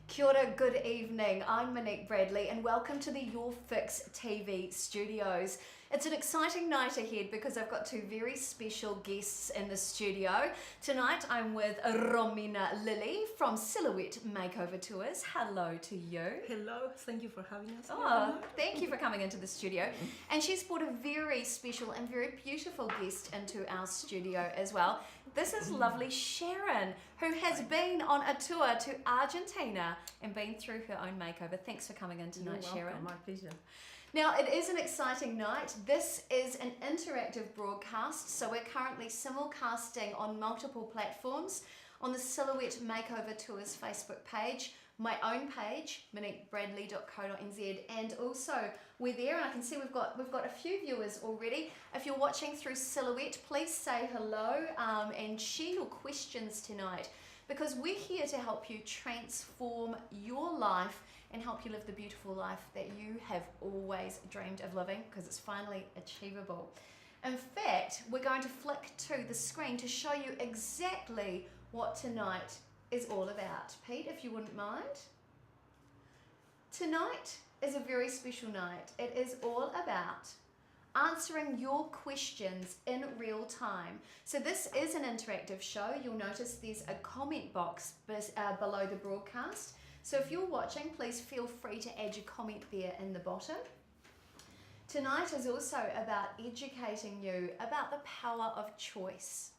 Kia ora, good evening. I'm Monique Bradley and welcome to the YourFixTV studios. It's an exciting night ahead because I've got two very special guests in the studio. Tonight I'm with Romina from Silhouette Makeover Tours. Hello to you. Hello, thank you for having us. Oh, thank you for coming into the studio. And she's brought a very special and very beautiful guest into our studio as well. This is lovely Sharon, who has been on a tour to Argentina and been through her own makeover. Thanks for coming in tonight, Sharon. My pleasure. Now, it is an exciting night. This is an interactive broadcast, so we're currently simulcasting on multiple platforms on the Silhouette Makeover Tours Facebook page, my own page, moniquebradley.co.nz, and also we're there, and I can see we've got a few viewers already. If you're watching through Silhouette, please say hello and share your questions tonight, because we're here to help you transform your life and help you live the beautiful life that you have always dreamed of living, because it's finally achievable. In fact, we're going to flick to the screen to show you exactly what tonight is all about. Pete, if you wouldn't mind. Tonight is a very special night. It is all about answering your questions in real time. So this is an interactive show. You'll notice there's a comment box below the broadcast. So if you're watching, please feel free to add your comment there in the bottom. Tonight is also about educating you about the power of choice.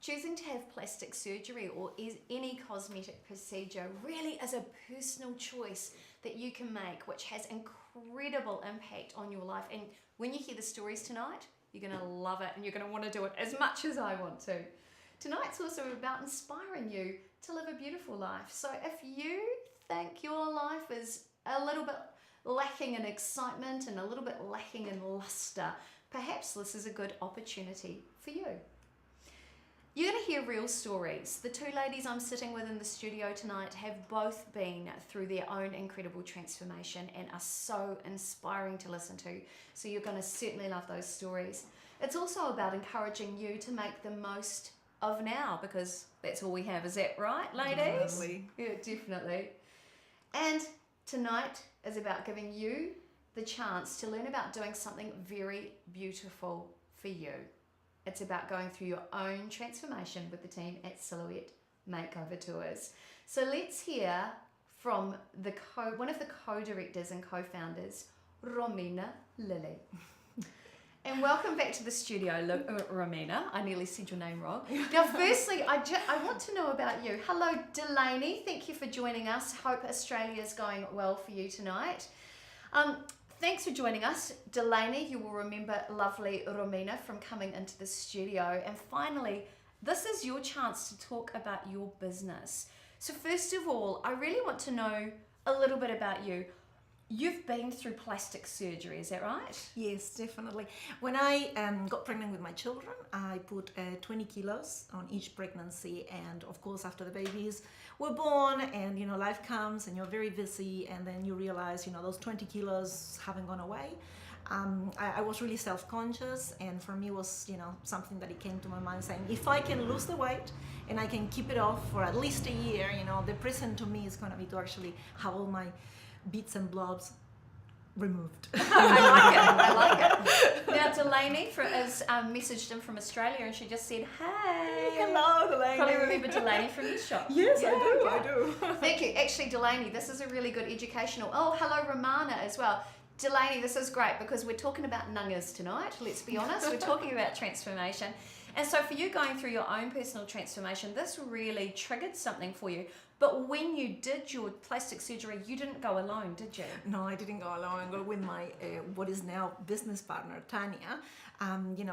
Choosing to have plastic surgery or any cosmetic procedure really is a personal choice that you can make, which has incredible impact on your life. And when you hear the stories tonight, you're going to love it and you're going to want to do it as much as I want to. Tonight's also about inspiring you to live a beautiful life. So if you think your life is a little bit lacking in excitement and a little bit lacking in luster, perhaps this is a good opportunity for you. You're going to hear real stories. The two ladies I'm sitting with in the studio tonight have both been through their own incredible transformation and are so inspiring to listen to. So you're going to certainly love those stories. It's also about encouraging you to make the most of now, because that's all we have. Is that right, ladies? Definitely. Yeah, definitely. And tonight is about giving you the chance to learn about doing something very beautiful for you. It's about going through your own transformation with the team at Silhouette Makeover Tours. So let's hear from one of the co-directors and co-founders, Romina. And welcome back to the studio, Romina. I nearly said your name wrong. Now, firstly, I want to know about you. Hello, Delaney. Thank you for joining us. Hope Australia's going well for you tonight. Thanks for joining us, Delaney. You will remember lovely Romina from coming into the studio. And finally, this is your chance to talk about your business. So first of all, I really want to know a little bit about you. You've been through plastic surgery, is that right? Yes, definitely. When I got pregnant with my children, I put 20 kilos on each pregnancy, and of course after the babies were born and life comes and you're very busy, and then you realize those 20 kilos haven't gone away. I was really self-conscious, and for me it was something that it came to my mind saying, if I can lose the weight and I can keep it off for at least a year, the present to me is going to be to actually have all my bits and blobs removed. I like it. Now, Delaney has messaged in from Australia, and she just said, hey. Hello, Delaney. Probably remember Delaney from the shop. Yes, yeah, I do. Thank you. Actually, Delaney, this is a really good educational. Oh, hello, Romana as well. Delaney, this is great because we're talking about nungas tonight, let's be honest. We're talking about transformation. And so for you going through your own personal transformation, this really triggered something for you. But when you did your plastic surgery, you didn't go alone, did you? No, I didn't go alone. I go with my what is now business partner, Tanya.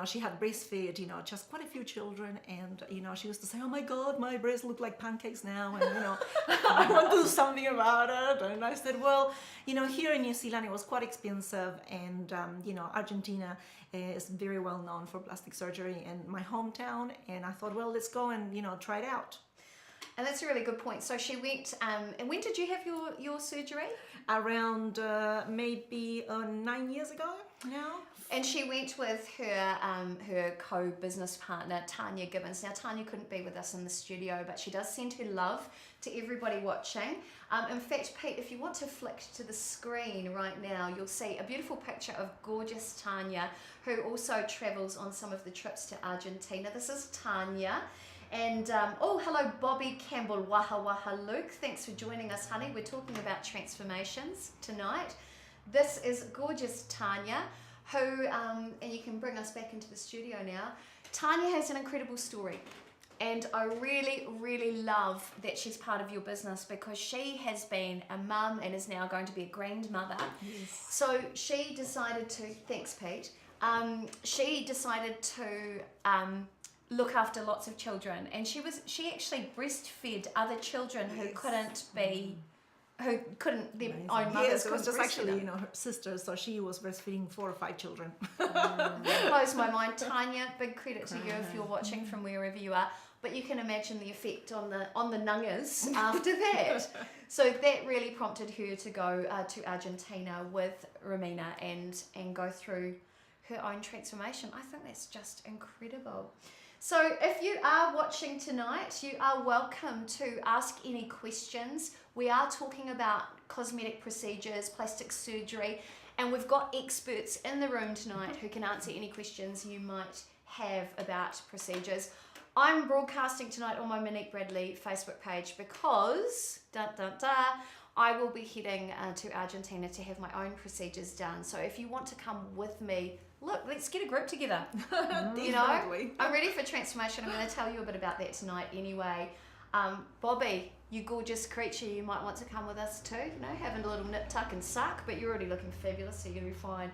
She had breastfed, just quite a few children, and she used to say, "Oh my God, my breasts look like pancakes now," and I want to do something about it. And I said, well, here in New Zealand it was quite expensive, and Argentina is very well known for plastic surgery in my hometown, and I thought, well, let's go and try it out. And that's a really good point. So she went, and when did you have your surgery? around maybe 9 years ago now. And she went with her co-business partner, Tanya Gibbons. Now, Tanya couldn't be with us in the studio, but she does send her love to everybody watching. In fact, Pete, if you want to flick to the screen right now, you'll see a beautiful picture of gorgeous Tanya, who also travels on some of the trips to Argentina. This is Tanya. And, oh, hello, Bobby Campbell, Waha Waha Luke. Thanks for joining us, honey. We're talking about transformations tonight. This is gorgeous Tanya, who, and you can bring us back into the studio now. Tanya has an incredible story. And I really, really love that she's part of your business because she has been a mum and is now going to be a grandmother. Yes. So she decided to, thanks Pete, she decided to look after lots of children, and she actually breastfed other children who couldn't be, their own mothers. Yes, it was just breastfeed actually, them. her sister, so she was breastfeeding 4 or 5 children. That blows my mind. Tanya, big credit to you if you're watching from wherever you are. But you can imagine the effect on the nungas after that. So that really prompted her to go to Argentina with Romina and go through her own transformation. I think that's just incredible. So if you are watching tonight, you are welcome to ask any questions. We are talking about cosmetic procedures, plastic surgery, and we've got experts in the room tonight who can answer any questions you might have about procedures. I'm broadcasting tonight on my Monique Bradley Facebook page because, I will be heading to Argentina to have my own procedures done. So if you want to come with me, look, let's get a group together. You know, I'm ready for transformation. I'm going to tell you a bit about that tonight anyway. Bobby, you gorgeous creature, you might want to come with us too. You know, having a little nip, tuck and suck, but you're already looking fabulous, so you're going to be fine.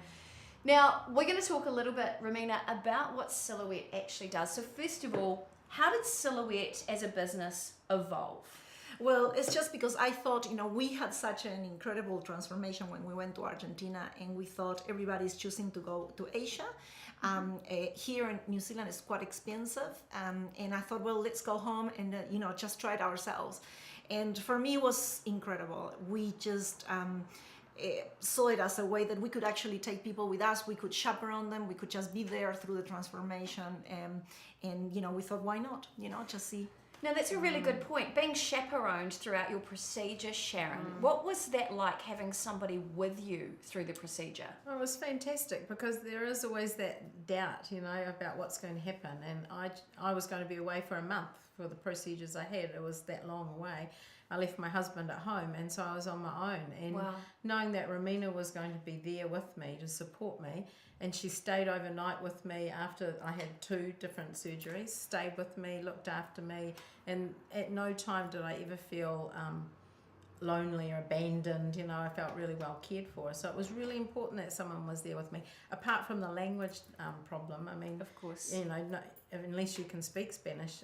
Now, we're going to talk a little bit, Romina, about what Silhouette actually does. So first of all, how did Silhouette as a business evolve? Well, it's just because I thought, we had such an incredible transformation when we went to Argentina, and we thought everybody's choosing to go to Asia. Here in New Zealand it's quite expensive, and I thought, well, let's go home and just try it ourselves. And for me, it was incredible. We just saw it as a way that we could actually take people with us. We could chaperone them. We could just be there through the transformation, and we thought, why not? Just see. Now that's a really good point. Being chaperoned throughout your procedure, Sharon, what was that like, having somebody with you through the procedure? Well, it was fantastic because there is always that doubt, about what's going to happen. And I was going to be away for a month for the procedures I had. It was that long away. I left my husband at home, and so I was on my own. And knowing that Romina was going to be there with me to support me, and she stayed overnight with me after I had 2 different surgeries, stayed with me, looked after me, and at no time did I ever feel lonely or abandoned. I felt really well cared for. So it was really important that someone was there with me. Apart from the language problem, I mean, of course, unless you can speak Spanish,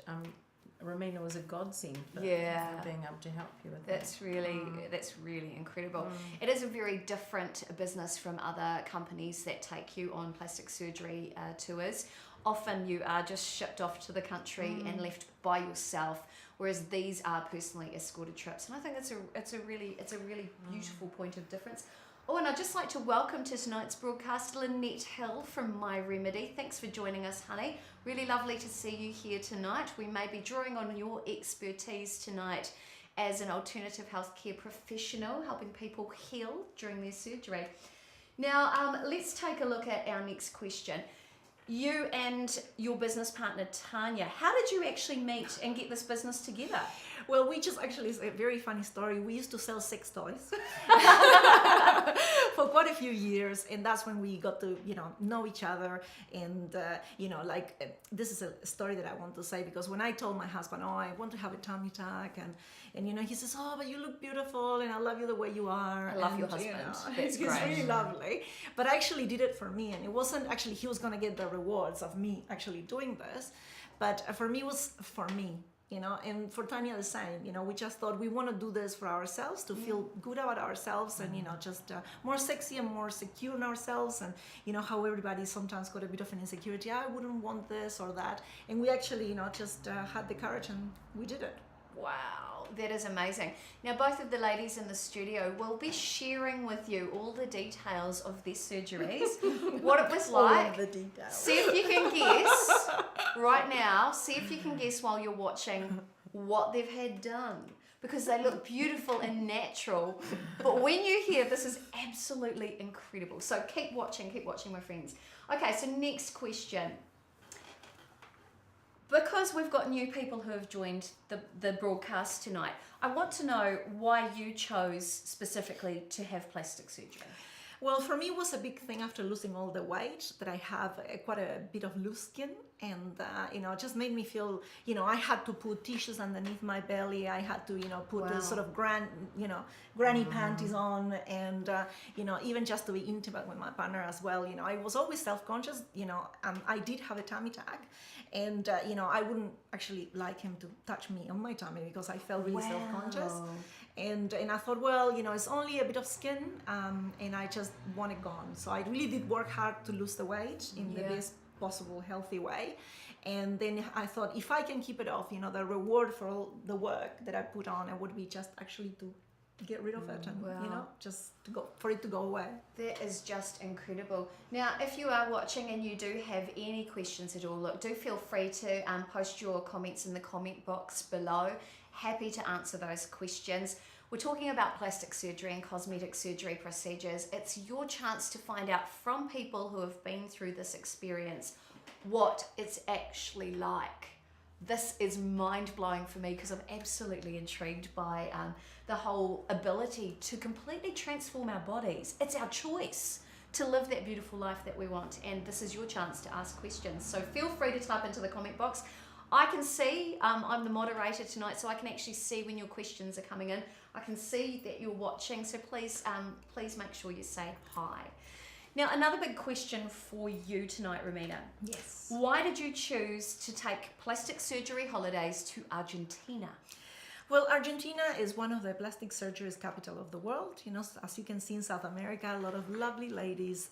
Romina was a godsend for being able to help you with that. That's really incredible. It is a very different business from other companies that take you on plastic surgery tours. Often you are just shipped off to the country and left by yourself, whereas these are personally escorted trips. And I think it's a really beautiful point of difference. Oh, and I'd just like to welcome to tonight's broadcast Lynette Hill from My Remedy. Thanks for joining us, honey. Really lovely to see you here tonight. We may be drawing on your expertise tonight as an alternative healthcare professional, helping people heal during their surgery. Now, let's take a look at our next question. You and your business partner, Tanya, how did you actually meet and get this business together? Well, we just actually, it's a very funny story. We used to sell sex toys for quite a few years, and that's when we got to, know each other. And, this is a story that I want to say, because when I told my husband, I want to have a tummy tuck, and he says, but you look beautiful, and I love you the way you are. I love your husband. That's he's great. really lovely. But I actually did it for me, and it wasn't actually he was going to get the rewards of me actually doing this, but for me it was for me. And for Tanya the same. We just thought we want to do this for ourselves, to feel good about ourselves, and just more sexy and more secure in ourselves. And how everybody sometimes got a bit of an insecurity. I wouldn't want this or that, and we actually just had the courage and we did it. Wow, that is amazing. Now, both of the ladies in the studio will be sharing with you all the details of their surgeries, what it was like. All of the details. See if you can guess right now. See if you can guess while you're watching what they've had done, because they look beautiful and natural. But when you hear, this is absolutely incredible. So keep watching, my friends. Okay, so next question. Because we've got new people who have joined the broadcast tonight, I want to know why you chose specifically to have plastic surgery. Well, for me, it was a big thing after losing all the weight that I have quite a bit of loose skin, and it just made me feel, I had to put tissues underneath my belly. I had to, put Wow. a sort of granny panties on, and even just to be intimate with my partner as well. I was always self-conscious. I did have a tummy tuck, and I wouldn't actually like him to touch me on my tummy because I felt really self-conscious. And I thought, well, it's only a bit of skin, and I just want it gone. So I really did work hard to lose the weight in the best possible healthy way. And then I thought, if I can keep it off, the reward for all the work that I put on, it would be just actually to get rid of it and just for it to go away. That is just incredible. Now, if you are watching and you do have any questions at all, look, do feel free to post your comments in the comment box below. Happy to answer those questions. We're talking about plastic surgery and cosmetic surgery procedures. It's your chance to find out from people who have been through this experience what it's actually like. This is mind-blowing for me because I'm absolutely intrigued by the whole ability to completely transform our bodies. It's our choice to live that beautiful life that we want, and this is your chance to ask questions. So feel free to type into the comment box. I can see, I'm the moderator tonight, so I can actually see when your questions are coming in. I can see that you're watching, so please make sure you say hi. Now, another big question for you tonight, Romina. Yes. Why did you choose to take plastic surgery holidays to Argentina? Well, Argentina is one of the plastic surgery's capital of the world. As you can see in South America, a lot of lovely ladies.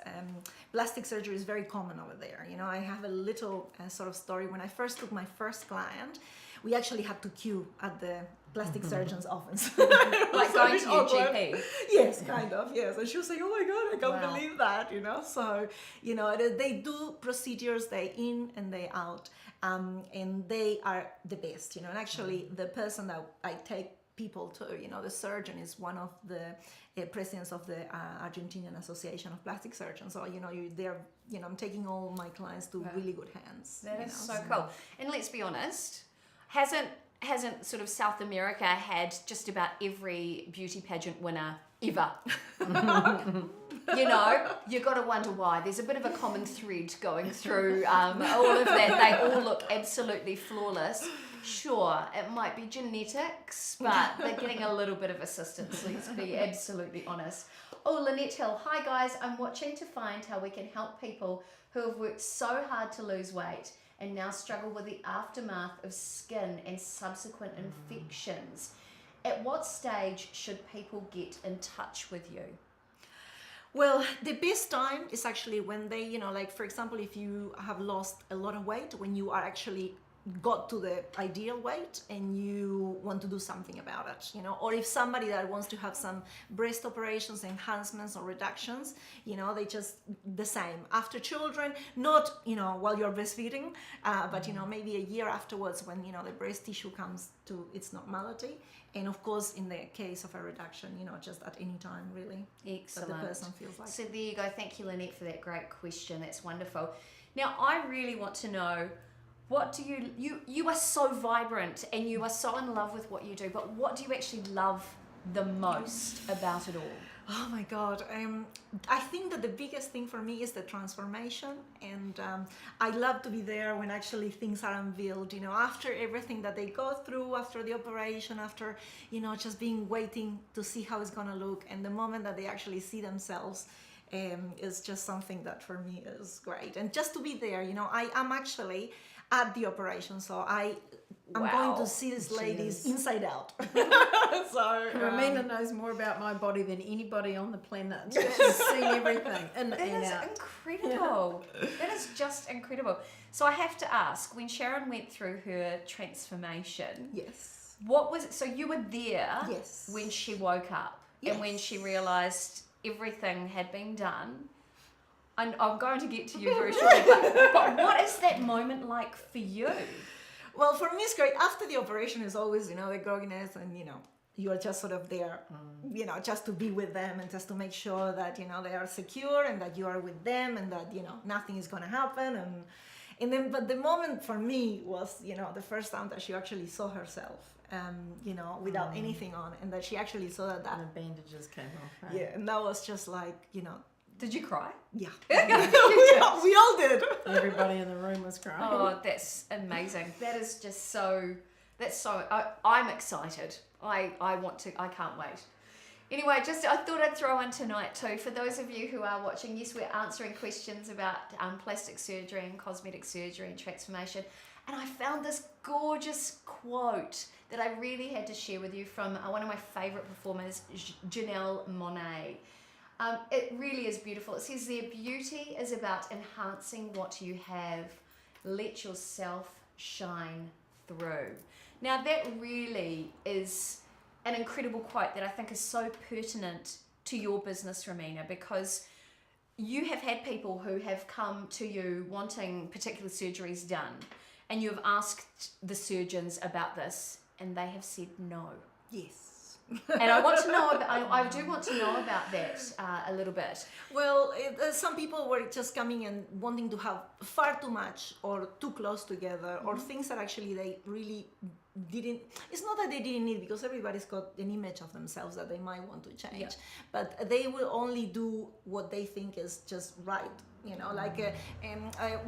Plastic surgery is very common over there. I have a little sort of story. When I first took my first client, we actually had to queue at the plastic surgeon's office. Like going to your GP? Yes, kind of, yes. And she was like, oh my God, I can't Wow. believe that, So, they do procedures day in and day out. And they are the best, And actually, the person that I take people to, the surgeon is one of the presidents of the Argentinian Association of Plastic Surgeons. So, I'm taking all my clients to really good hands. That is so cool. And let's be honest, hasn't sort of South America had just about every beauty pageant winner ever? You've got to wonder why. There's a bit of a common thread going through all of that. They all look absolutely flawless. Sure, it might be genetics, but they're getting a little bit of assistance, let's be absolutely honest. Oh, Lynette Hill, hi guys, I'm watching to find how we can help people who have worked so hard to lose weight and now struggle with the aftermath of skin and subsequent infections. At what stage should people get in touch with you? Well, the best time is actually when they, like for example, if you have lost a lot of weight, when you are actually got to the ideal weight and you want to do something about it, or if somebody that wants to have some breast operations, enhancements or reductions, they just the same after children, not while you're breastfeeding, but maybe a year afterwards when the breast tissue comes to its normality, and of course in the case of a reduction, just at any time really. Excellent. That the person feels like. So there you go. Thank you, Lynette, for that great question. That's wonderful. Now I really want to know, what do you are so vibrant and you are so in love with what you do, but what do you actually love the most about it all? Oh my God. I think that the biggest thing for me is the transformation, and I love to be there when actually things are unveiled, after everything that they go through, after the operation, after, just being waiting to see how it's gonna look, and the moment that they actually see themselves is just something that for me is great. And just to be there, I am actually at the operation, so I'm going to see these ladies inside out. So Romina knows more about my body than anybody on the planet. She's seen everything in That and is out. incredible. That is just incredible. So I have to ask, when Sharon went through her transformation, yes, What was it? So you were there Yes. when she woke up and when she realised everything had been done. And I'm going to get to you very shortly, but what is that moment like for you? Well, for me, it's great. After the operation is always, the grogginess and, you are just sort of there, just to be with them and just to make sure that, they are secure and that you are with them and that, nothing is going to happen. And then, but the moment for me was, the first time that she actually saw herself, without anything on, and that she actually saw that. And the bandages came off. Right? Yeah, and that was just like, Did you cry? Yeah. we all did. Everybody in the room was crying. Oh, that's amazing. That is just so, I'm excited. I can't wait. Anyway, I thought I'd throw in tonight too, for those of you who are watching, yes, we're answering questions about plastic surgery and cosmetic surgery and transformation. And I found this gorgeous quote that I really had to share with you from one of my favourite performers, Janelle Monae. It really is beautiful. It says their beauty is about enhancing what you have. Let yourself shine through. Now that really is an incredible quote that I think is so pertinent to your business, Romina, because you have had people who have come to you wanting particular surgeries done, and you have asked the surgeons about this, and they have said no. Yes. And I want to know about, I do want to know about that a little bit. Well, some people were just coming and wanting to have far too much or too close together, or things that actually they really didn't. It's not that they didn't need, because everybody's got an image of themselves that they might want to change, but they will only do what they think is just right.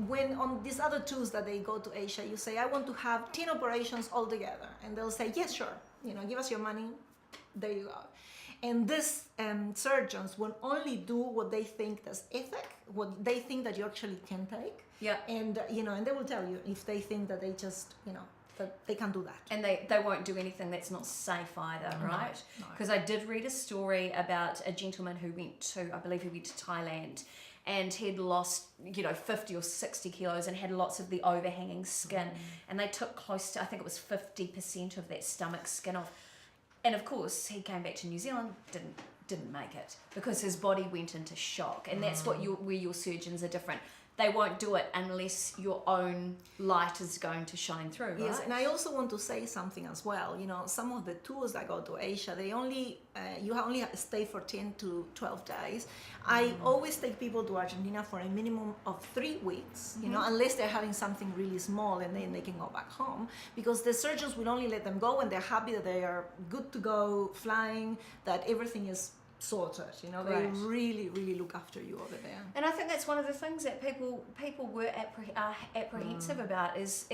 When on these other tours that they go to Asia, you say, I want to have 10 operations all together, and they'll say, yes, sure, give us your money. There you go. And these surgeons will only do what they think is ethic, what they think that you actually can take. Yeah. And and they will tell you if they think that they just that they can do that. And they won't do anything that's not safe either, right? Because I did read a story about a gentleman who went to Thailand, and he'd lost 50 or 60 kilos and had lots of the overhanging skin, and they took close to, I think it was 50% of that stomach skin off. And of course, he came back to New Zealand, didn't make it, because his body went into shock. And that's where your surgeons are different. They won't do it unless your own light is going to shine through, right? Yes, and I also want to say something as well. Some of the tours that go to Asia, they only you only have to stay for 10 to 12 days. I always take people to Argentina for a minimum of 3 weeks, unless they're having something really small, and then they can go back home, because the surgeons will only let them go when they're happy that they are good to go flying, that everything is sorted. They really, really look after you over there. And I think that's one of the things that people were apprehensive about is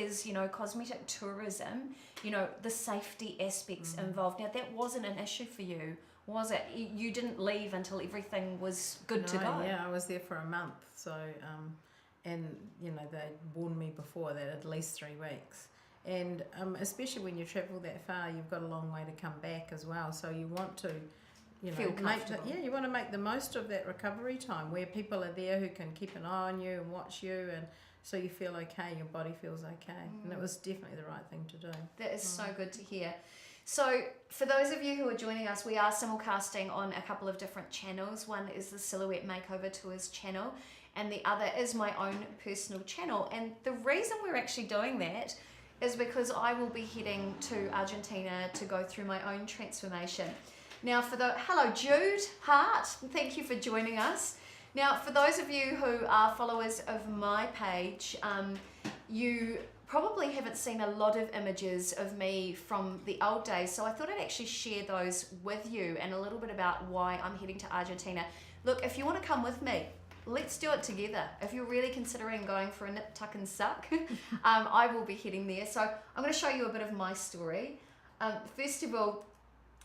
cosmetic tourism, the safety aspects involved. Now that wasn't an issue for you, was it? You didn't leave until everything was good to go. Yeah, I was there for a month. So, and they warned me before that at least 3 weeks. And especially when you travel that far, you've got a long way to come back as well. So you want to feel comfortable. You want to make the most of that recovery time where people are there who can keep an eye on you and watch you, and so you feel okay, your body feels okay. And it was definitely the right thing to do. That is so good to hear. So for those of you who are joining us, we are simulcasting on a couple of different channels. One is the Silhouette Makeover Tours channel, and the other is my own personal channel. And the reason we're actually doing that is because I will be heading to Argentina to go through my own transformation. Now, hello Jude Hart, thank you for joining us. Now, for those of you who are followers of my page, you probably haven't seen a lot of images of me from the old days, so I thought I'd actually share those with you and a little bit about why I'm heading to Argentina. Look, if you want to come with me, let's do it together. If you're really considering going for a nip, tuck and suck, I will be heading there. So I'm going to show you a bit of my story. First of all,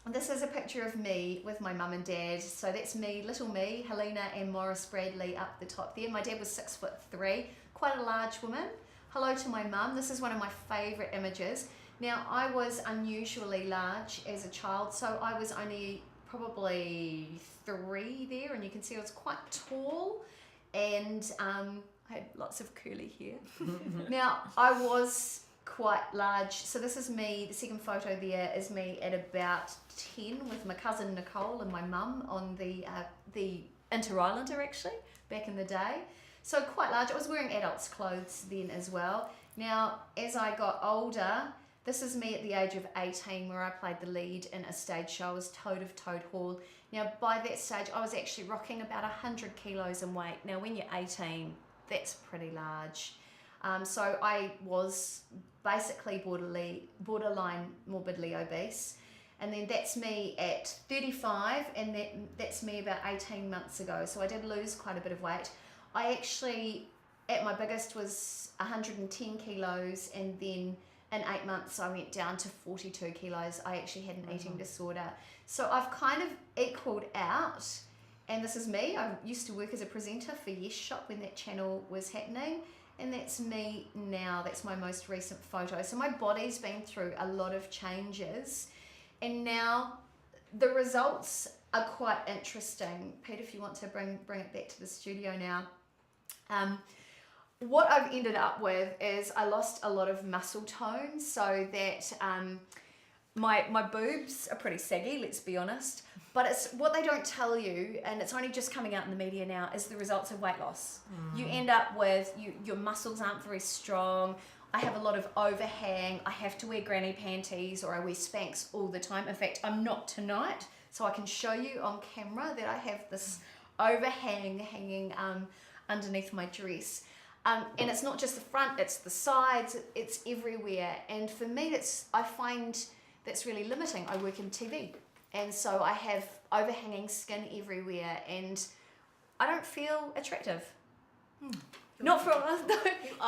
this is a picture of me with my mum and dad. So that's me, little me, Helena and Monique Bradley up the top there. My dad was 6'3", quite a large woman. Hello to my mum. This is one of my favourite images. Now, I was unusually large as a child, so I was only probably 3 there, and you can see I was quite tall, and I had lots of curly hair. Now, I was quite large. So this is me, the second photo there is me at about 10 with my cousin Nicole and my mum on the Inter-Islander actually, back in the day. So quite large. I was wearing adults' clothes then as well. Now, as I got older, this is me at the age of 18 where I played the lead in a stage show. I was Toad of Toad Hall. Now, by that stage, I was actually rocking about 100 kilos in weight. Now, when you're 18, that's pretty large. So I was basically borderline morbidly obese. And then that's me at 35, and that's me about 18 months ago. So I did lose quite a bit of weight. I actually, at my biggest, was 110 kilos, and then in 8 months I went down to 42 kilos. I actually had an eating disorder. So I've kind of equaled out, and this is me. I used to work as a presenter for Yes Shop when that channel was happening, and that's me now. That's my most recent photo. So my body's been through a lot of changes, and now the results are quite interesting. Pete, if you want to bring it back to the studio now. What I've ended up with is I lost a lot of muscle tone, so that my boobs are pretty saggy, let's be honest. But it's what they don't tell you, and it's only just coming out in the media now, is the results of weight loss. You end up with, your muscles aren't very strong. I have a lot of overhang. I have to wear granny panties, or I wear Spanx all the time. In fact, I'm not tonight, so I can show you on camera that I have this overhang hanging underneath my dress. And it's not just the front, it's the sides, it's everywhere. And for me, I find that's really limiting. I work in TV, and so I have overhanging skin everywhere, and I don't feel attractive. Not for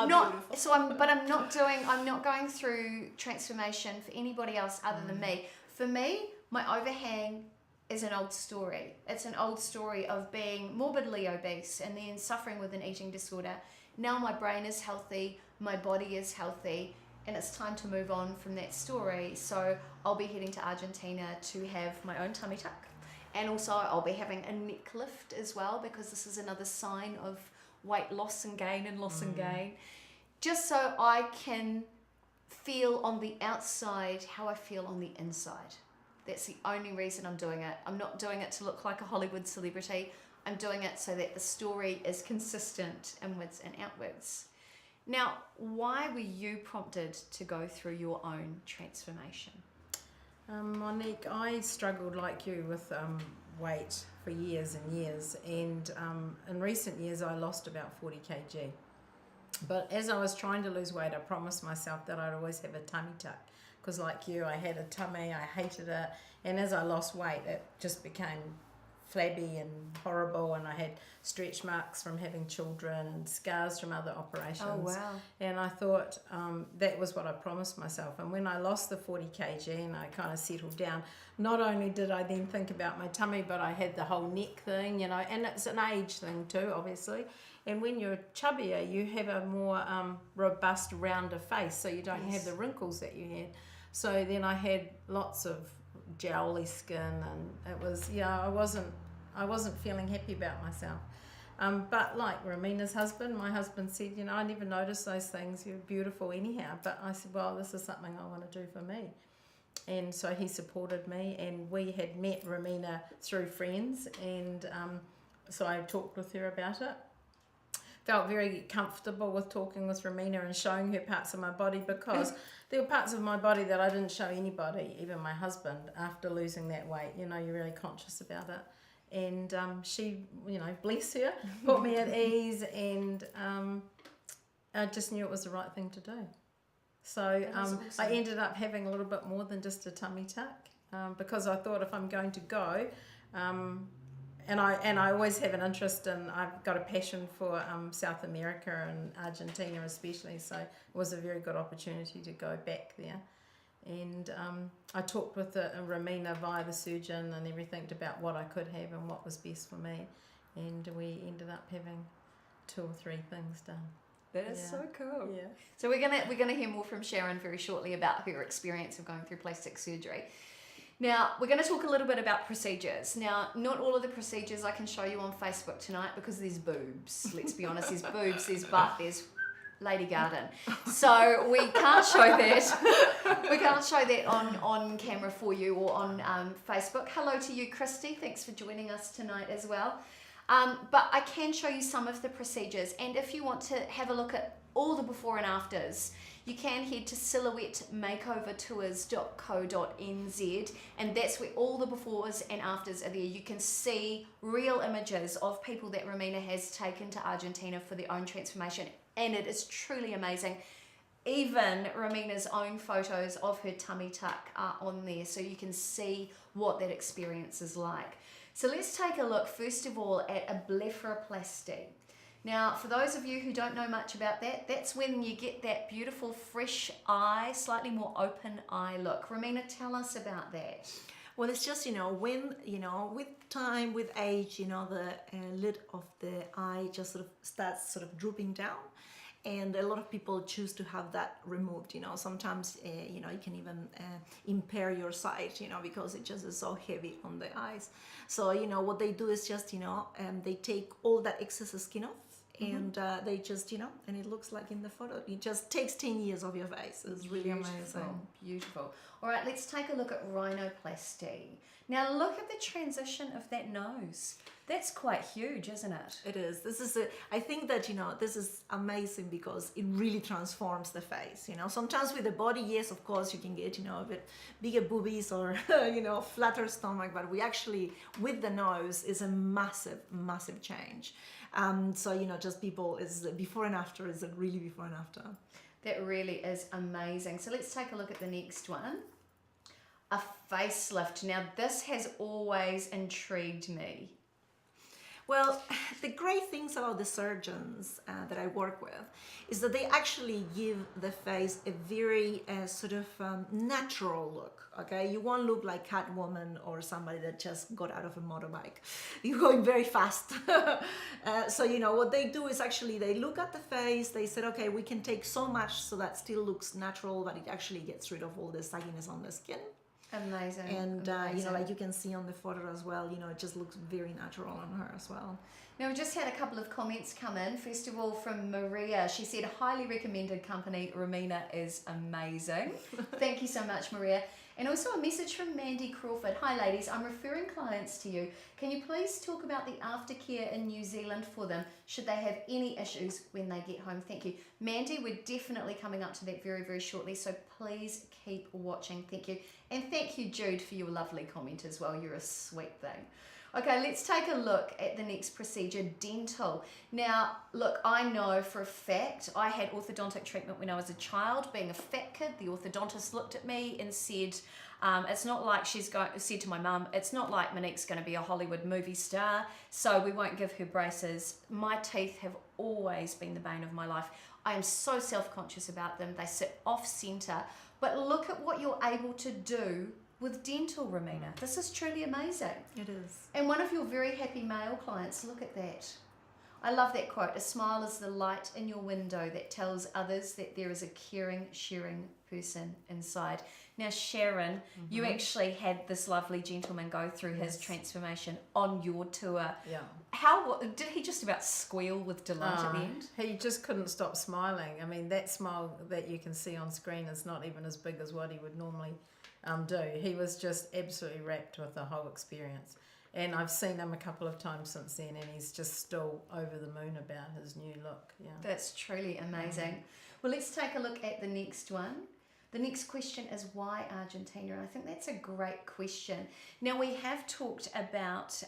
not. So I'm not going through transformation for anybody else other than me. For me, my overhang is an old story. It's an old story of being morbidly obese and then suffering with an eating disorder. Now my brain is healthy, my body is healthy, and it's time to move on from that story. So I'll be heading to Argentina to have my own tummy tuck, and also I'll be having a neck lift as well, because this is another sign of weight loss and gain and loss and gain, just so I can feel on the outside how I feel on the inside. That's the only reason I'm doing it. I'm not doing it to look like a Hollywood celebrity. I'm doing it so that the story is consistent inwards and outwards. Now, why were you prompted to go through your own transformation? Monique, I struggled like you with weight for years and years, and in recent years I lost about 40 kg. But as I was trying to lose weight, I promised myself that I'd always have a tummy tuck, because like you, I had a tummy, I hated it, and as I lost weight it just became flabby and horrible, and I had stretch marks from having children and scars from other operations. Oh wow. And I thought that was what I promised myself. And when I lost the 40 kg and I kind of settled down, not only did I then think about my tummy, but I had the whole neck thing, you know, and it's an age thing too, obviously. And when you're chubbier, you have a more robust, rounder face, so you don't have the wrinkles that you had. So then I had lots of jowly skin, and it was, I wasn't feeling happy about myself. But like Romina's husband, my husband said, I never noticed those things, you're beautiful anyhow. But I said, well, this is something I want to do for me. And so he supported me, and we had met Romina through friends, and so I talked with her about it. Felt very comfortable with talking with Romina and showing her parts of my body, because there were parts of my body that I didn't show anybody, even my husband, after losing that weight. You're really conscious about it. And she, bless her, put me at ease, and I just knew it was the right thing to do. So awesome. I ended up having a little bit more than just a tummy tuck, because I thought if I'm going to go, and I always have an interest in, I've got a passion for South America and Argentina especially, so it was a very good opportunity to go back there. And I talked with Romina via the surgeon and everything about what I could have and what was best for me, and we ended up having 2 or 3 things done. That is so cool. Yeah. So we're gonna hear more from Sharon very shortly about her experience of going through plastic surgery. Now, we're going to talk a little bit about procedures. Now, not all of the procedures I can show you on Facebook tonight, because there's boobs. Let's be honest, there's boobs, there's butt, there's lady garden. So we can't show that. We can't show that on camera for you or on Facebook. Hello to you, Christy. Thanks for joining us tonight as well. But I can show you some of the procedures, and if you want to have a look at all the before and afters, you can head to silhouettemakeovertours.co.nz, and that's where all the befores and afters are there. You can see real images of people that Romina has taken to Argentina for their own transformation, and it is truly amazing. Even Romina's own photos of her tummy tuck are on there, so you can see what that experience is like. So let's take a look first of all at a blepharoplasty. Now, for those of you who don't know much about that, that's when you get that beautiful fresh eye, slightly more open eye look. Romina, tell us about that. Well, it's just, when, with time, with age, the lid of the eye just sort of starts sort of drooping down. And a lot of people choose to have that removed, Sometimes, you can even impair your sight, because it just is so heavy on the eyes. So, what they do is just, they take all that excess skin off. And they just, and it looks like in the photo, it just takes 10 years of your face. It's really amazing. Beautiful. All right, let's take a look at rhinoplasty. Now look at the transition of that nose. That's quite huge, isn't it? It is. I think that, this is amazing because it really transforms the face. Sometimes with the body, yes, of course, you can get, a bit bigger boobies or, flatter stomach, but we actually, with the nose, is a massive, massive change. So, just people, is before and after, is it really before and after? That really is amazing. So let's take a look at the next one. A facelift. Now this has always intrigued me. Well, the great things about the surgeons that I work with is that they actually give the face a very sort of natural look. Okay, you won't look like Catwoman or somebody that just got out of a motorbike. You're going very fast. So what they do is actually they look at the face. They said, okay, we can take so much so that still looks natural, but it actually gets rid of all the sagginess on the skin. Amazing. And amazing. like you can see on the photo as well, it just looks very natural on her as well. Now, we just had a couple of comments come in. First of all, from Maria. She said, highly recommended company. Romina is amazing. Thank you so much, Maria. And also a message from Mandy Crawford. Hi, ladies. I'm referring clients to you. Can you please talk about the aftercare in New Zealand for them, should they have any issues when they get home? Thank you. Mandy, we're definitely coming up to that very, very shortly, so please keep watching. Thank you. And thank you, Jude, for your lovely comment as well. You're a sweet thing. Okay, let's take a look at the next procedure, dental. Now, look, I know for a fact I had orthodontic treatment when I was a child. Being a fat kid, the orthodontist looked at me and said, it's not like said to my mum, it's not like Monique's going to be a Hollywood movie star, so we won't give her braces. My teeth have always been the bane of my life. I am so self-conscious about them. They sit off-center. But look at what you're able to do with dental, Romina. This is truly amazing. It is. And one of your very happy male clients, look at that. I love that quote. A smile is the light in your window that tells others that there is a caring, sharing person inside. Now, Sharon, you actually had this lovely gentleman go through his transformation on your tour. Yeah. How did he just about squeal with delight at the end? He just couldn't stop smiling. I mean, that smile that you can see on screen is not even as big as what he would normally do. He was just absolutely wrapped with the whole experience. And I've seen him a couple of times since then, and he's just still over the moon about his new look. Yeah. That's truly amazing. Well, let's take a look at the next one. The next question is why Argentina? And I think that's a great question. Now, we have talked about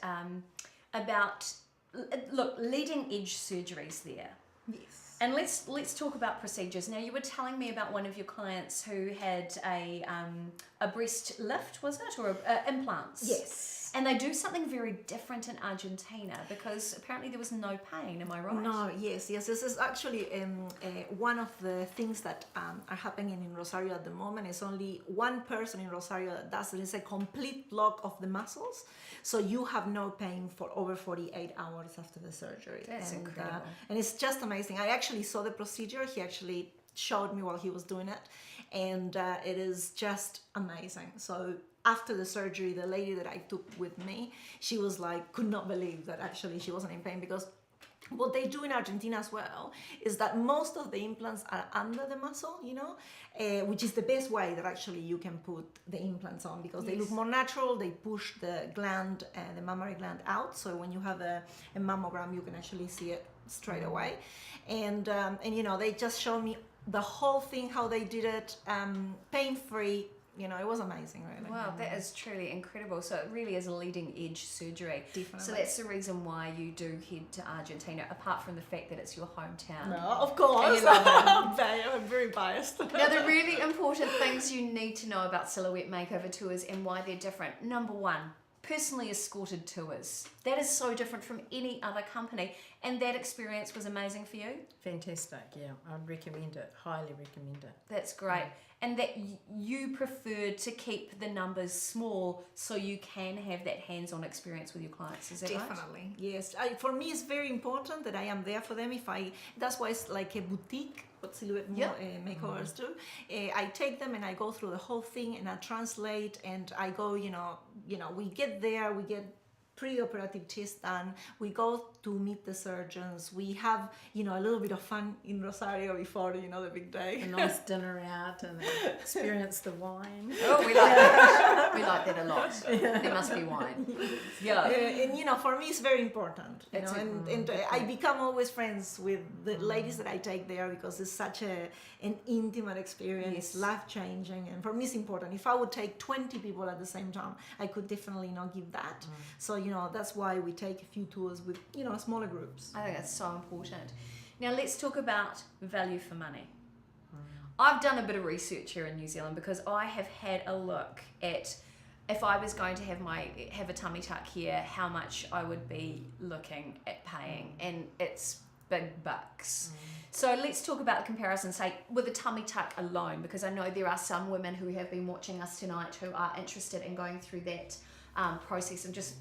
look, leading edge surgeries there. Yes. And let's talk about procedures. Now, you were telling me about one of your clients who had a breast lift, was it, or implants? Yes. And they do something very different in Argentina because apparently there was no pain. Am I right? No, yes. This is actually one of the things that are happening in Rosario at the moment. Is only one person in Rosario that does it. It's a complete block of the muscles, so you have no pain for over 48 hours after the surgery. That's incredible. And it's just amazing. I actually saw the procedure. He actually showed me while he was doing it, and it is just amazing. So after the surgery, the lady that I took with me, she was like, could not believe that actually she wasn't in pain, because what they do in Argentina as well is that most of the implants are under the muscle, which is the best way that actually you can put the implants on, because they look more natural. They push the gland, the mammary gland out. So when you have a mammogram, you can actually see it straight away. And they just showed me the whole thing, how they did it, pain-free. It was amazing, really. Wow, that is truly incredible. So it really is a leading edge surgery. Definitely. So that's the reason why you do head to Argentina, apart from the fact that it's your hometown. No, of course. And you love I'm very biased. Now, the really important things you need to know about Silhouette Makeover Tours and why they're different. Number one, personally escorted tours. That is so different from any other company. And that experience was amazing for you? Fantastic, yeah. I'd recommend it, highly recommend it. That's great. And that you preferred to keep the numbers small so you can have that hands-on experience with your clients, is that right? Definitely, yes. For me, it's very important that I am there for them. That's why it's like a boutique, what Silhouette Makeovers do. I take them and I go through the whole thing and I translate and I go, we get there, we get pre-operative tests done, we go to meet the surgeons, we have a little bit of fun in Rosario before the big day. A nice dinner out and experience the wine. Oh, we like that. We like that a lot. There must be wine. Yeah. And for me it's very important. It's and I become always friends with the ladies that I take there, because it's such an intimate experience, life-changing, and for me it's important. If I would take 20 people at the same time, I could definitely not give that. So that's why we take a few tours with smaller groups. I think that's so important. Now let's talk about value for money. I've done a bit of research here in New Zealand, because I have had a look at, if I was going to have a tummy tuck here, how much I would be looking at paying, and it's big bucks. So let's talk about the comparison, say, with a tummy tuck alone, because I know there are some women who have been watching us tonight who are interested in going through that process. I'm just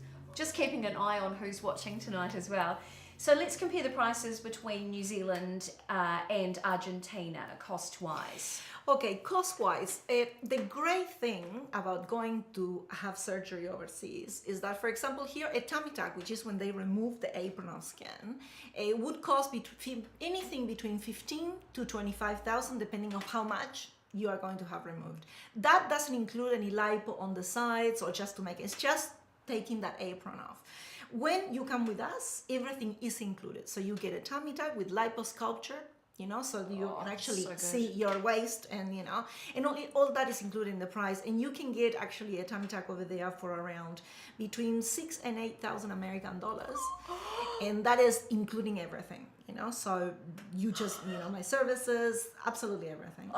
keeping an eye on who's watching tonight as well. So let's compare the prices between New Zealand and Argentina, cost-wise. Okay, cost-wise, the great thing about going to have surgery overseas is that, for example, here a tummy tuck, which is when they remove the apron of skin, it would cost anything between 15 to 25,000, depending on how much you are going to have removed. That doesn't include any lipo on the sides or just to make it's just taking that apron off. When you come with us, everything is included. So you get a tummy tuck with liposculpture, so you can actually see your waist, and and all that is included in the price. And you can get actually a tummy tuck over there for around between 6,000 and 8,000 American dollars, and that is including everything. So you just my services, absolutely everything.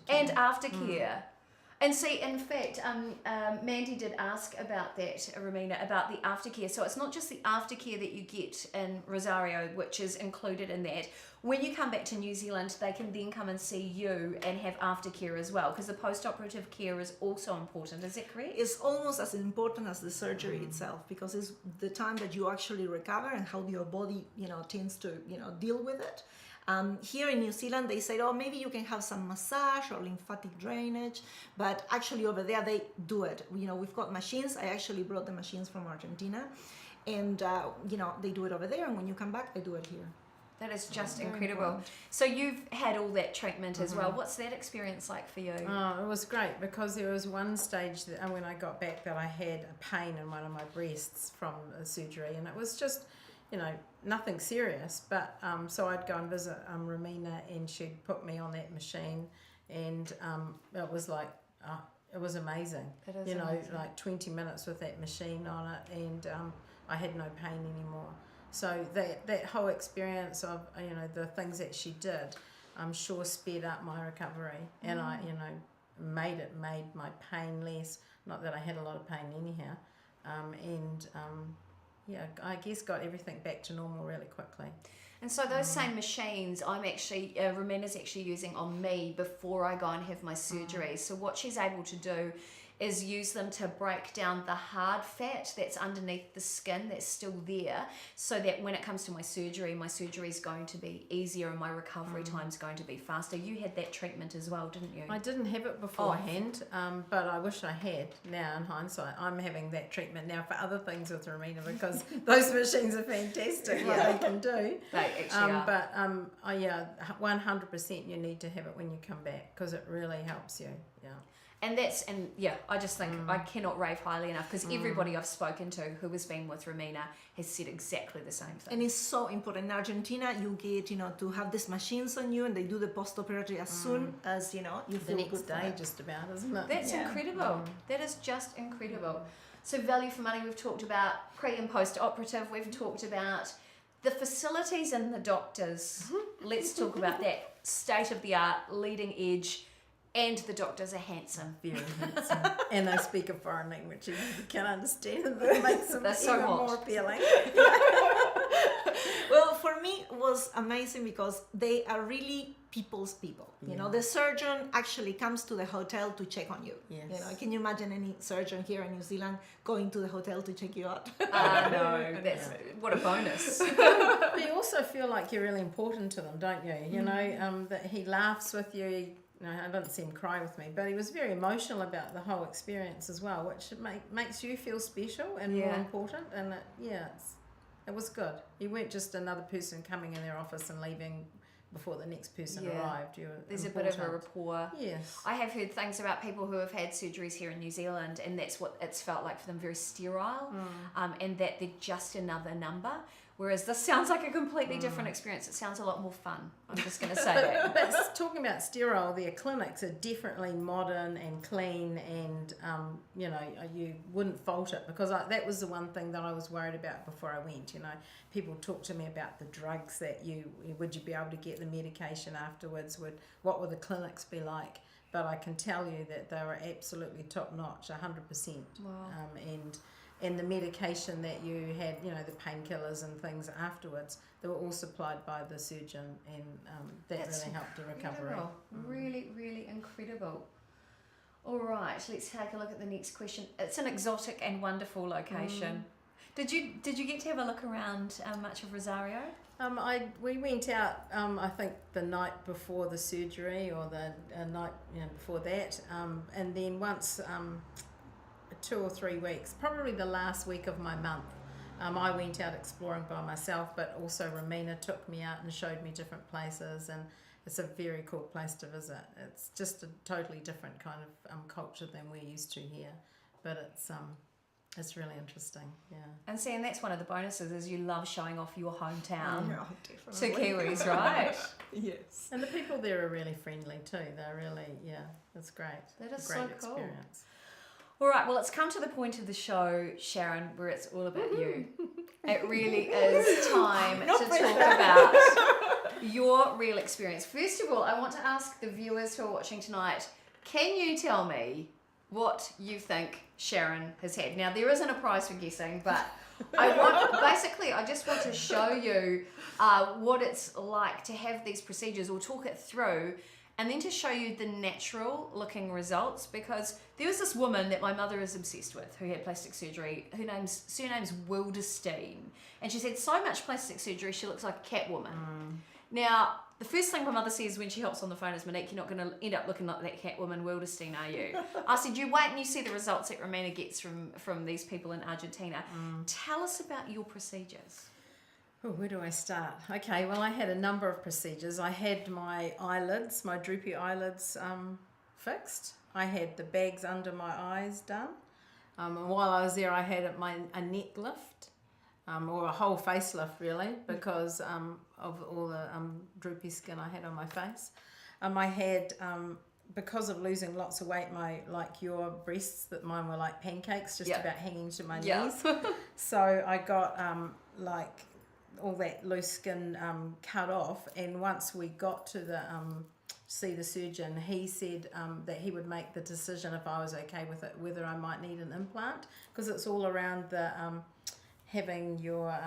And aftercare. And see, in fact, Mandy did ask about that, Romina, about the aftercare. So it's not just the aftercare that you get in Rosario, which is included in that. When you come back to New Zealand, they can then come and see you and have aftercare as well, because the post-operative care is also important. Is that correct? It's almost as important as the surgery itself, because it's the time that you actually recover and how your body, tends to, deal with it. Here in New Zealand, they said, maybe you can have some massage or lymphatic drainage, but actually over there they do it. We've got machines. I actually brought the machines from Argentina, and they do it over there, and when you come back, they do it here. That is just incredible. So you've had all that treatment as well. What's that experience like for you? Oh, it was great, because there was one stage that when I got back that I had a pain in one of my breasts from the surgery, and it was just, nothing serious, but so I'd go and visit Romina, and she'd put me on that machine, and it was like, it was amazing. It is amazing. Like 20 minutes with that machine on it, and I had no pain anymore. So that whole experience of, the things that she did, I'm sure sped up my recovery, and I, made my pain less. Not that I had a lot of pain anyhow, I guess got everything back to normal really quickly. And so those same machines, I'm actually, Romina's actually using on me before I go and have my surgery. So what she's able to do is use them to break down the hard fat that's underneath the skin that's still there, so that when it comes to my surgery is going to be easier and my recovery time's going to be faster. You had that treatment as well, didn't you? I didn't have it beforehand, but I wish I had. Now in hindsight, I'm having that treatment now for other things with Romina, because those machines are fantastic, what they can do. They actually are. But 100% you need to have it when you come back, because it really helps you. Yeah. And I just think I cannot rave highly enough, because everybody I've spoken to who has been with Romina has said exactly the same thing. And it's so important. In Argentina, you get, to have these machines on you, and they do the post-operative as soon as, you feel The next good day, just about, isn't it? That's incredible. That is just incredible. So value for money, we've talked about pre and post-operative, we've talked about the facilities and the doctors. Let's talk about that. State-of-the-art, leading edge. And the doctors are handsome. Very handsome. And they speak a foreign language you can understand, and that makes them even more appealing. Well, for me, it was amazing because they are really people's people. The surgeon actually comes to the hotel to check on you. Yes. Can you imagine any surgeon here in New Zealand going to the hotel to check you out? No, what a bonus. But you also feel like you're really important to them, don't you? That he laughs with you. I didn't see him cry with me, but he was very emotional about the whole experience as well, which makes you feel special and more important. And it was good. You weren't just another person coming in their office and leaving before the next person arrived. There's a bit of a rapport. Yes. I have heard things about people who have had surgeries here in New Zealand, and that's what it's felt like for them, very sterile, and that they're just another number. Whereas this sounds like a completely different experience. It sounds a lot more fun. I'm just going to say that. But talking about sterile, their clinics are definitely modern and clean, and you wouldn't fault it, because that was the one thing that I was worried about before I went. People talk to me about the drugs that would you be able to get the medication afterwards? What would the clinics be like? But I can tell you that they were absolutely top notch, 100%. Wow. And the medication that you had, the painkillers and things afterwards, they were all supplied by the surgeon, and that's really helped the recovery. Really, really incredible. All right, let's take a look at the next question. It's an exotic and wonderful location. Did you get to have a look around much of Rosario? We went out, I think the night before the surgery, or the night before that, and then once 2 or 3 weeks, probably the last week of my month, I went out exploring by myself, but also Romina took me out and showed me different places, and it's a very cool place to visit. It's just a totally different kind of culture than we're used to here, but it's really interesting. And that's one of the bonuses, is you love showing off your hometown to Definitely. Kiwis, right? Yes. And the people there are really friendly too. They're really, it's great. That is a great so cool. experience. All right, well, it's come to the point of the show, Sharon, where it's all about you. It really is time to talk about your real experience. First of all, I want to ask the viewers who are watching tonight, can you tell me what you think Sharon has had? Now, there isn't a prize for guessing, but I just want to show you what it's like to have these procedures. We'll talk it through, and then to show you the natural looking results, because there was this woman that my mother is obsessed with who had plastic surgery. Her surname's Wilderstein, and she's had so much plastic surgery she looks like a cat woman. Now, the first thing my mother says when she hops on the phone is, Monique, you're not going to end up looking like that cat woman Wilderstein, are you? I said, you wait and you see the results that Romina gets from these people in Argentina. Tell us about your procedures. Oh, where do I start? Okay, well, I had a number of procedures. I had my eyelids, my droopy eyelids fixed. I had the bags under my eyes done. And while I was there, I had a neck lift, or a whole facelift, really, because of all the droopy skin I had on my face. I had, because of losing lots of weight, your breasts, that mine were like pancakes, just about hanging to my knees. So I got all that loose skin cut off, and once we got to see the surgeon, he said that he would make the decision, if I was okay with it, whether I might need an implant, because it's all around the having your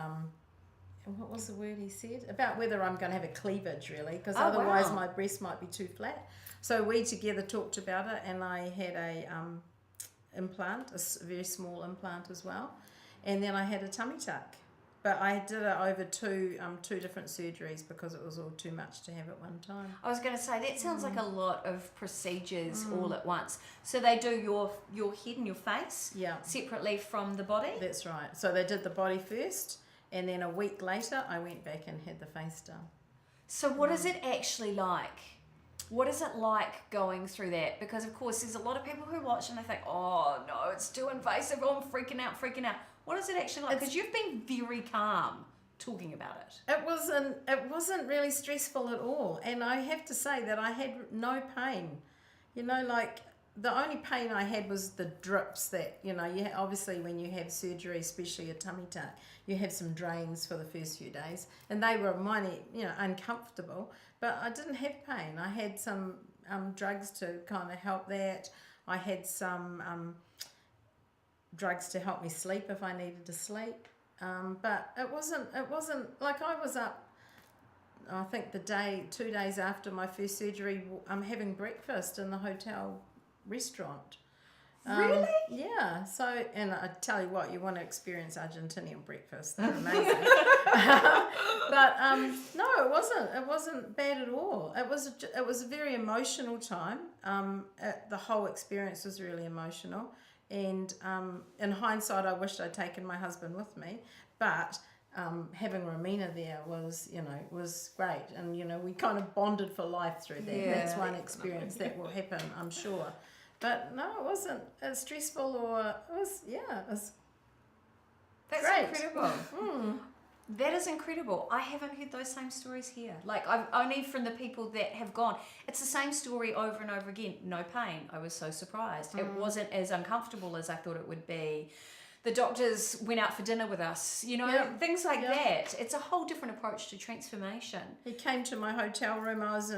what was the word he said about whether I'm going to have a cleavage, really, because otherwise my breast might be too flat. So we together talked about it, and I had implant, very small implant as well, and then I had a tummy tuck. But I did it over two different surgeries because it was all too much to have at one time. I was going to say, that sounds like a lot of procedures all at once. So they do your head and your face separately from the body? That's right. So they did the body first, and then a week later I went back and had the face done. So what is it actually like? What is it like going through that? Because of course there's a lot of people who watch and they think, oh no, it's too invasive, oh, I'm freaking out. What is it actually like? Because you've been very calm talking about it. It wasn't really stressful at all, and I have to say that I had no pain. You know, like the only pain I had was the drips that, you know, obviously when you have surgery, especially a tummy tuck, you have some drains for the first few days, and they were uncomfortable, but I didn't have pain. I had some drugs to kind of help that. I had some drugs to help me sleep if I needed to sleep, but it wasn't like I was up, I think 2 days after my first surgery, I'm having breakfast in the hotel restaurant. Really? Yeah. So, and I tell you what, you want to experience Argentinian breakfast. They're amazing. But no, it wasn't bad at all. It was a very emotional time. The whole experience was really emotional. And in hindsight, I wished I'd taken my husband with me, but having Romina there was great, and we kind of bonded for life through that. Yeah, that's one experience that will happen, I'm sure. But no, it wasn't stressful, or it was That's great. incredible. That is incredible. I haven't heard those same stories here. Like, I've only from the people that have gone. It's the same story over and over again. No pain. I was so surprised. It wasn't as uncomfortable as I thought it would be. The doctors went out for dinner with us, things like that. It's a whole different approach to transformation. He came to my hotel room. I was,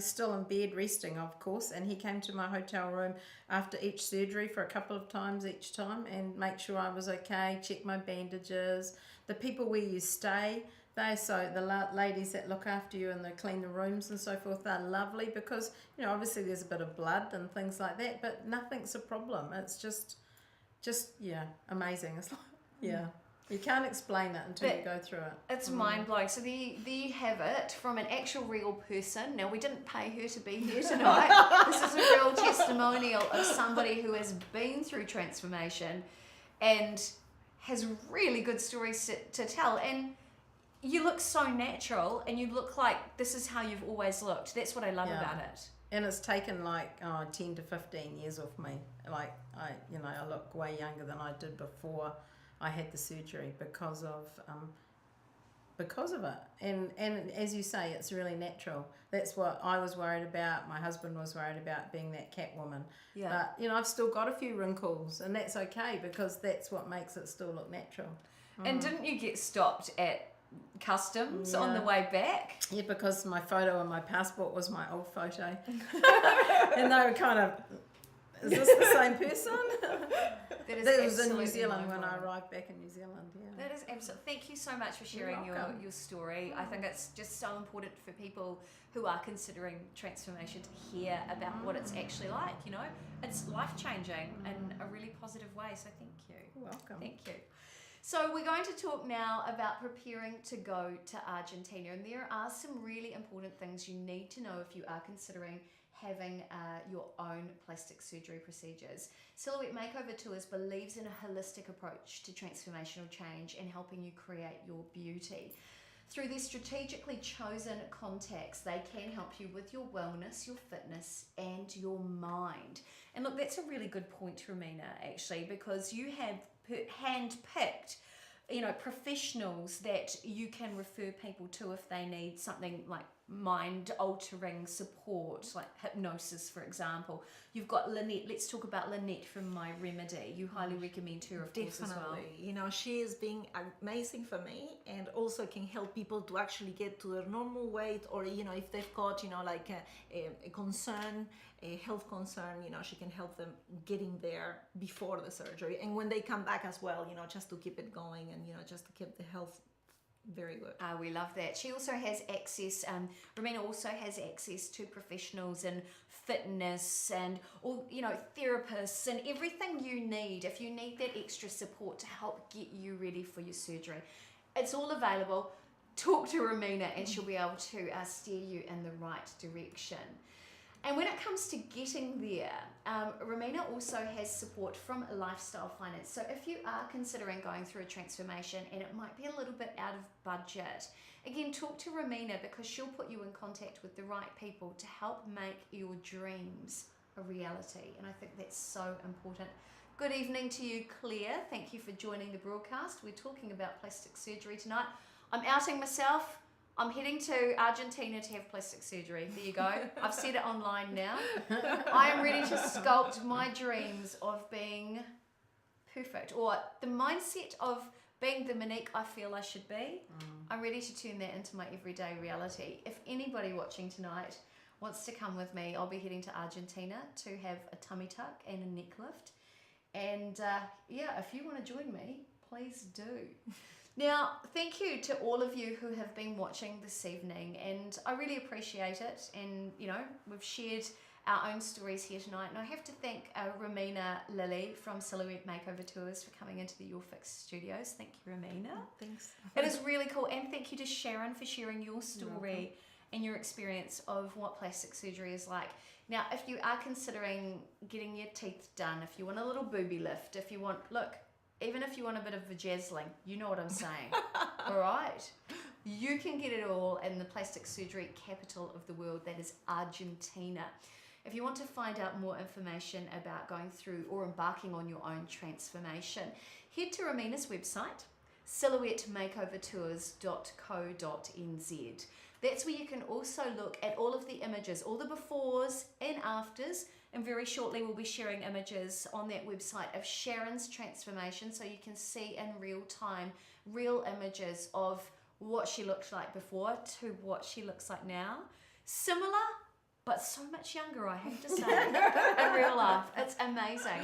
still in bed resting, of course, and he came to my hotel room after each surgery for a couple of times each time and make sure I was okay, check my bandages. The people where you stay, the ladies that look after you and they clean the rooms and so forth, they're lovely because, obviously there's a bit of blood and things like that, but nothing's a problem. It's just amazing. It's like, you can't explain it until you go through it. It's mind-blowing. So there you have it from an actual real person. Now, we didn't pay her to be here tonight. This is a real testimonial of somebody who has been through transformation and has really good stories to tell. And you look so natural, and you look like this is how you've always looked. That's what I love about it. And it's taken 10 to 15 years off me. Like I look way younger than I did before I had the surgery because of it. And as you say, it's really natural. That's what I was worried about. My husband was worried about, being that cat woman. Yeah. But I've still got a few wrinkles, and that's okay because that's what makes it still look natural. And didn't you get stopped at customs on the way back? Yeah, because my photo on my passport was my old photo. And they were kind of, is this the same person? That was in New Zealand when I arrived back in New Zealand. Yeah. That is absolutely. Thank you so much for sharing your story. I think it's just so important for people who are considering transformation to hear about what it's actually like. It's life-changing in a really positive way. So thank you. You're welcome. Thank you. So we're going to talk now about preparing to go to Argentina, and there are some really important things you need to know if you are considering having your own plastic surgery procedures. Silhouette Makeover Tours believes in a holistic approach to transformational change and helping you create your beauty. Through their strategically chosen contacts, they can help you with your wellness, your fitness, and your mind. And look, that's a really good point, Romina, actually, because you have hand-picked professionals that you can refer people to if they need something like mind-altering support, like hypnosis, for example. You've got Lynette. Let's talk about Lynette from My Remedy. You highly recommend her, of course, as well. Definitely. She is being amazing for me, and also can help people to actually get to their normal weight, or if they've got a concern, a health concern, she can help them getting there before the surgery, and when they come back as well, just to keep it going, and just to keep the health very good. We love that. She also has access, Romina also has access to professionals in fitness and all, therapists and everything you need if you need that extra support to help get you ready for your surgery. It's all available. Talk to Romina and she'll be able to steer you in the right direction. And when it comes to getting there, Romina also has support from Lifestyle Finance. So if you are considering going through a transformation and it might be a little bit out of budget, again, talk to Romina because she'll put you in contact with the right people to help make your dreams a reality. And I think that's so important. Good evening to you, Claire. Thank you for joining the broadcast. We're talking about plastic surgery tonight. I'm outing myself. I'm heading to Argentina to have plastic surgery. There you go. I've said it online now. I am ready to sculpt my dreams of being perfect, or the mindset of being the Monique I feel I should be. I'm ready to turn that into my everyday reality. If anybody watching tonight wants to come with me, I'll be heading to Argentina to have a tummy tuck and a neck lift. And if you want to join me, please do. Now, thank you to all of you who have been watching this evening, and I really appreciate it. And we've shared our own stories here tonight, and I have to thank Romina Lilly from Silhouette Makeover Tours for coming into the YourFix studios. Thank you, Romina. Thanks. It is really cool, and thank you to Sharon for sharing your story and your experience of what plastic surgery is like. Now, if you are considering getting your teeth done, if you want a little booby lift, if you want, even if you want a bit of vajazzling, you know what I'm saying, all right? You can get it all in the plastic surgery capital of the world, that is Argentina. If you want to find out more information about going through or embarking on your own transformation, head to Romina's website, silhouettemakeovertours.co.nz. That's where you can also look at all of the images, all the befores and afters, and very shortly we'll be sharing images on that website of Sharons transformation, so you can see in real time, real images of what she looked like before to what she looks like now. Similar, but so much younger, I have to say, in real life. It's amazing.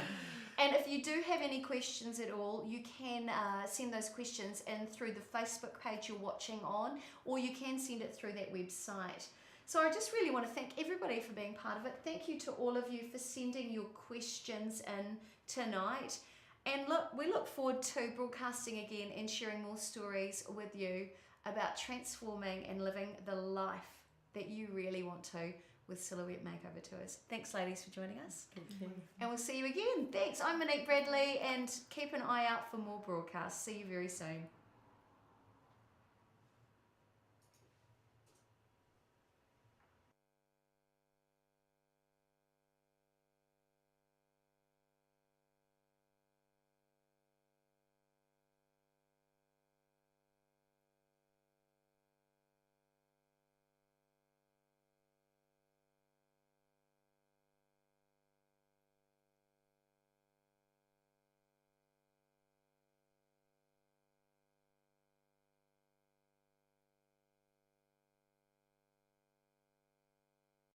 And if you do have any questions at all, you can send those questions in through the Facebook page you're watching on, or you can send it through that website. So I just really want to thank everybody for being part of it. Thank you to all of you for sending your questions in tonight. And we look forward to broadcasting again and sharing more stories with you about transforming and living the life that you really want to with Silhouette Makeover Tours. Thanks, ladies, for joining us. Thank you. And we'll see you again. Thanks. I'm Monique Bradley, and keep an eye out for more broadcasts. See you very soon.